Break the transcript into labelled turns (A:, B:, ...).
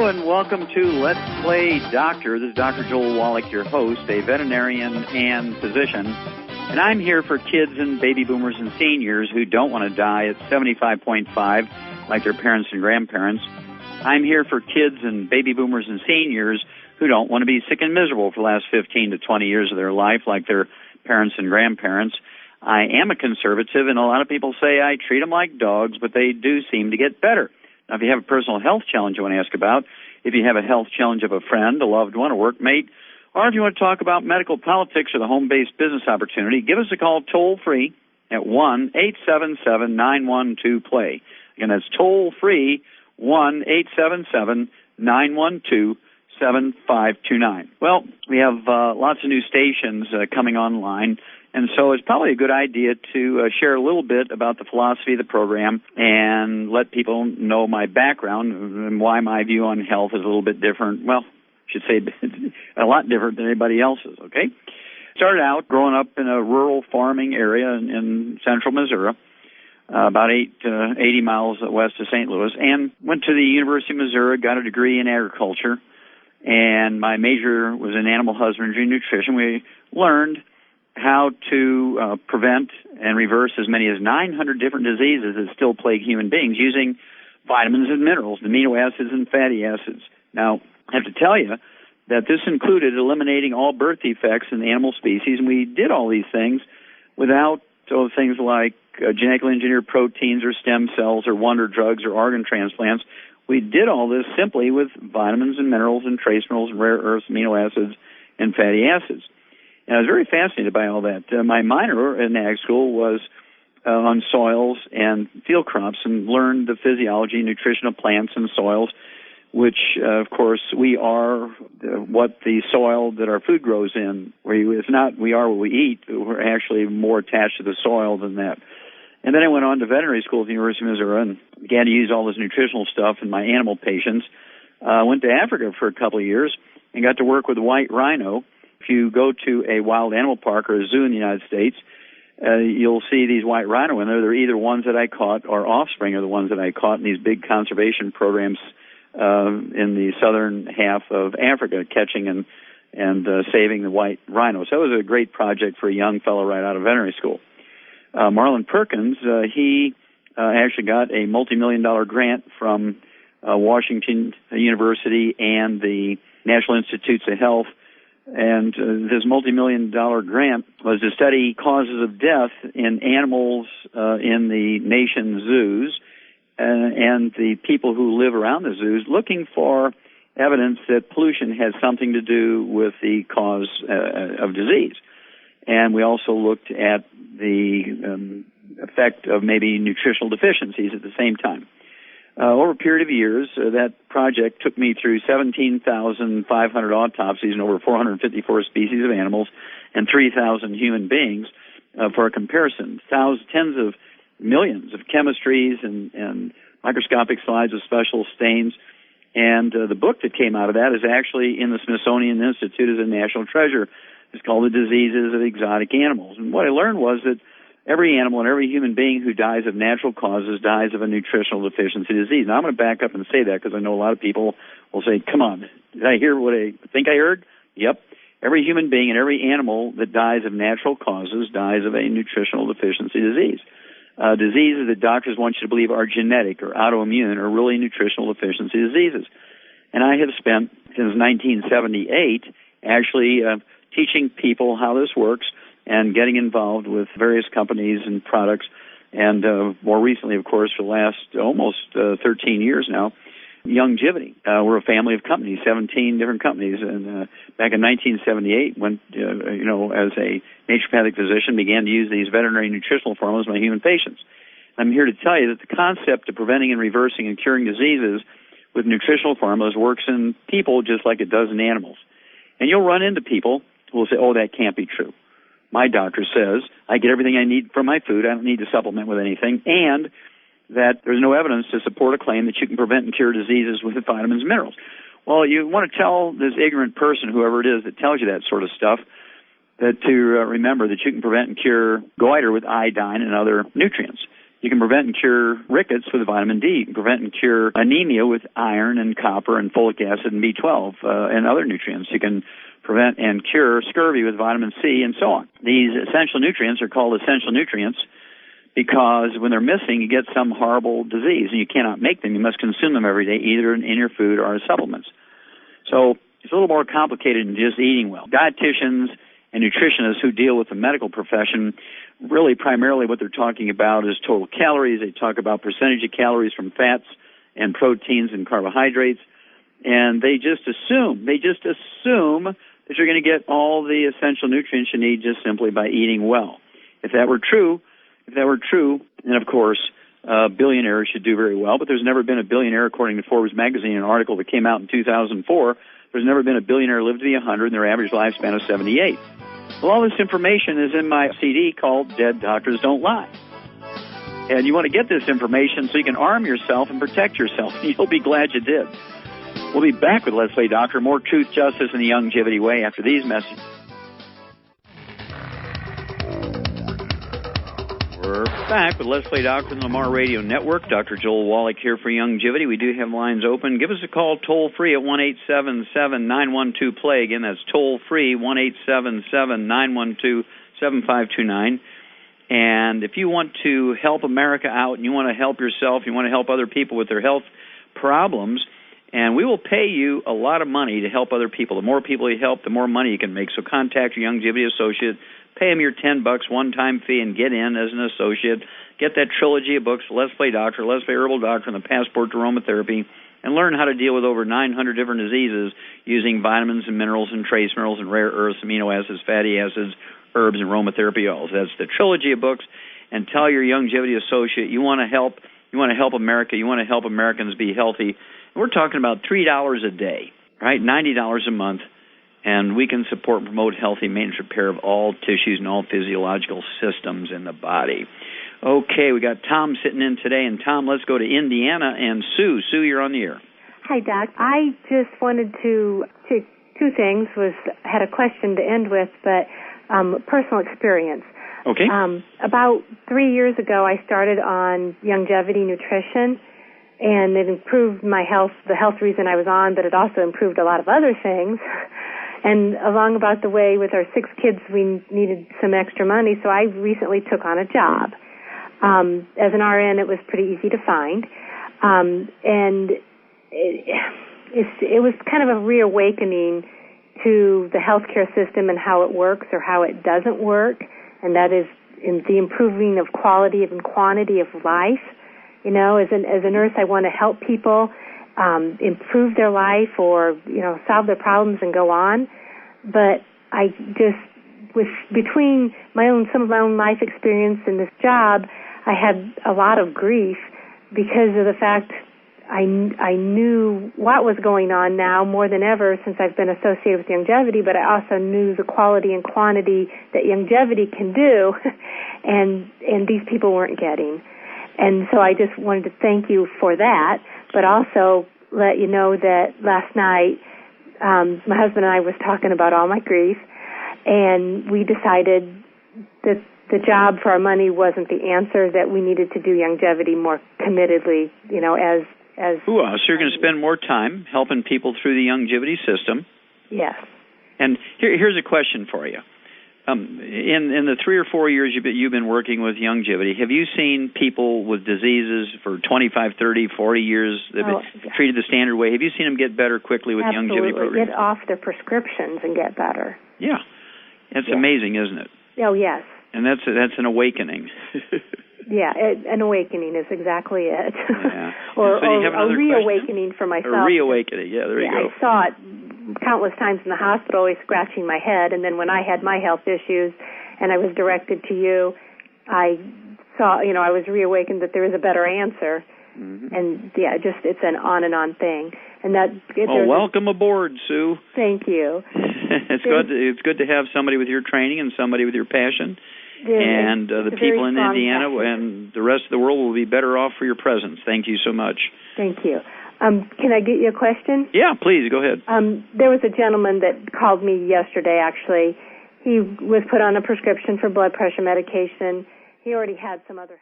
A: Hello and welcome to Let's Play Doctor. This is Dr. Joel Wallach, your host, a veterinarian and physician. And I'm here for kids and baby boomers and seniors who don't want to die at 75.5 like their parents and grandparents. I'm here for kids and baby boomers and seniors who don't want to be sick and miserable for the last 15 to 20 years of their life like their parents and grandparents. I am a conservative, and a lot of people say I treat them like dogs, but they do seem to get better. Now, if you have a personal health challenge you want to ask about, if you have a health challenge of a friend, a loved one, a workmate, or if you want to talk about medical politics or the home-based business opportunity, give us a call toll-free at 1-877-912-PLAY. Again, that's toll-free, 1-877-912-7529. Well, we have lots of new stations coming online, and so it's probably a good idea to share a little bit about the philosophy of the program and let people know my background and why my view on health is a little bit different. Well, I should say a lot different than anybody else's, okay? Started out growing up in a rural farming area in central Missouri, about 80 miles west of St. Louis, and went to the University of Missouri, got a degree in agriculture, and my major was in animal husbandry and nutrition. We learned how to prevent and reverse as many as 900 different diseases that still plague human beings using vitamins and minerals, amino acids and fatty acids. Now, I have to tell you that this included eliminating all birth defects in the animal species, and we did all these things without things like genetically engineered proteins or stem cells or wonder drugs or organ transplants. We did all this simply with vitamins and minerals and trace minerals and rare earths, amino acids, and fatty acids. And I was very fascinated by all that. My minor in ag school was on soils and field crops, and learned the physiology and nutrition of plants and soils, which, of course, we are what the soil that our food grows in. It's not we are what we eat. We're actually more attached to the soil than that. And then I went on to veterinary school at the University of Missouri and began to use all this nutritional stuff in my animal patients. Went to Africa for a couple of years and got to work with white rhino. If you go to a wild animal park or a zoo in the United States, you'll see these white rhino in there. They're either ones that I caught or offspring of the ones that I caught in these big conservation programs in the southern half of Africa, catching and saving the white rhinos. So that was a great project for a young fellow right out of veterinary school. Marlon Perkins, he actually got a multi-million-dollar grant from Washington University and the National Institutes of Health. And this multi-million-dollar grant was to study causes of death in animals in the nation's zoos and the people who live around the zoos, looking for evidence that pollution has something to do with the cause of disease. And we also looked at the effect of maybe nutritional deficiencies at the same time. Over a period of years, that project took me through 17,500 autopsies in over 454 species of animals and 3,000 human beings for a comparison. Tens of millions of chemistries and microscopic slides of special stains. And the book that came out of that is actually in the Smithsonian Institute as a national treasure. It's called The Diseases of Exotic Animals. And what I learned was that every animal and every human being who dies of natural causes dies of a nutritional deficiency disease. Now, I'm going to back up and say that because I know a lot of people will say, come on, did I hear what I think I heard? Yep. Every human being and every animal that dies of natural causes dies of a nutritional deficiency disease. Diseases that doctors want you to believe are genetic or autoimmune are really nutritional deficiency diseases. And I have spent, since 1978, actually teaching people how this works and getting involved with various companies and products. And more recently, of course, for the last almost 13 years now, Youngevity. We're a family of companies, 17 different companies. And back in 1978, when, as a naturopathic physician, began to use these veterinary nutritional formulas in my human patients. I'm here to tell you that the concept of preventing and reversing and curing diseases with nutritional formulas works in people just like it does in animals. And you'll run into people who will say, oh, that can't be true. My doctor says I get everything I need from my food. I don't need to supplement with anything. And that there's no evidence to support a claim that you can prevent and cure diseases with vitamins and minerals. Well, you want to tell this ignorant person, whoever it is that tells you that sort of stuff, that to remember that you can prevent and cure goiter with iodine and other nutrients. You can prevent and cure rickets with vitamin D. You can prevent and cure anemia with iron and copper and folic acid and B12 and other nutrients. You can prevent and cure scurvy with vitamin C and so on. These essential nutrients are called essential nutrients because when they're missing, you get some horrible disease, and you cannot make them. You must consume them every day, either in your food or as supplements. So it's a little more complicated than just eating well. Dietitians and nutritionists who deal with the medical profession, really primarily what they're talking about is total calories. They talk about percentage of calories from fats and proteins and carbohydrates, and they just assume that you're going to get all the essential nutrients you need just simply by eating well. If that were true, then of course billionaires should do very well, but there's never been a billionaire, according to Forbes magazine, an article that came out in 2004, there's never been a billionaire lived to be 100 and their average lifespan is 78. Well, all this information is in my CD called Dead Doctors Don't Lie. And you want to get this information so you can arm yourself and protect yourself. You'll be glad you did. We'll be back with Leslie Doctor, more truth, justice, and the Youngevity way after these messages. We're back with Leslie Doctor on the Lamar Radio Network. Dr. Joel Wallach here for Youngevity. We do have lines open. Give us a call toll-free at 1-877-912-PLAY. Again, that's toll-free, 1-877-912-7529. And if you want to help America out and you want to help yourself, you want to help other people with their health problems, and we will pay you a lot of money to help other people. The more people you help, the more money you can make. So contact your Youngevity associate. Pay them your $10 one-time fee and get in as an associate. Get that trilogy of books, Leslie Doctor, Leslie Herbal Doctor, and the Passport to Aromatherapy, and learn how to deal with over 900 different diseases using vitamins and minerals and trace minerals and rare earths, amino acids, fatty acids, herbs, and aromatherapy oils. That's the trilogy of books. And tell your Youngevity associate you want to help America, you want to help Americans be healthy. And we're talking about $3 a day, right? $90 a month. And we can support and promote healthy maintenance repair of all tissues and all physiological systems in the body. Okay, we got Tom sitting in today. And, Tom, let's go to Indiana. And Sue. Sue, you're on the air.
B: Hi, Doc. I just wanted to two things. Had a question to end with, but personal experience.
A: Okay.
B: About 3 years ago, I started on Youngevity nutrition, and it improved my health, the health reason I was on, but it also improved a lot of other things. And along about the way, with our 6 kids, we needed some extra money, so I recently took on a job. As an RN, it was pretty easy to find. And it was kind of a reawakening to the healthcare system and how it works or how it doesn't work, and that is in the improving of quality and quantity of life. You know, as a nurse, I want to help people improve their life or, solve their problems and go on. But I just, between some of my own life experience and this job, I had a lot of grief because of the fact I knew what was going on now more than ever since I've been associated with Youngevity, but I also knew the quality and quantity that Youngevity can do, and these people weren't getting. And so I just wanted to thank you for that, but also let you know that last night my husband and I was talking about all my grief, and we decided that the job for our money wasn't the answer, that we needed to do Youngevity more committedly, as
A: so you're going to spend more time helping people through the Youngevity system.
B: Yes.
A: And here's a question for you. In the 3 or 4 years you've been working with Youngevity, have you seen people with diseases for 25, 30, 40 years that have been treated the standard way? Have you seen them get better quickly with Youngevity program?
B: Get off their prescriptions and get better.
A: Yeah. It's amazing, isn't it?
B: Oh, yes.
A: And that's an awakening.
B: Yeah, an awakening is exactly it.
A: Yeah.
B: or
A: so
B: a reawakening for myself.
A: A reawakening, there you go.
B: I saw it countless times in the hospital, always scratching my head, and then when I had my health issues and I was directed to you, I saw, I was reawakened that there is a better answer. Mm-hmm. And it's an on and on thing. And that.
A: Welcome aboard, Sue.
B: Thank you.
A: It's good to have somebody with your training and somebody with your passion. And the people in Indiana and the rest of the world will be better off for your presence. Thank you so much.
B: Thank you. Can I get you a question?
A: Yeah, please, go ahead.
B: There was a gentleman that called me yesterday, actually. He was put on a prescription for blood pressure medication. He already had some other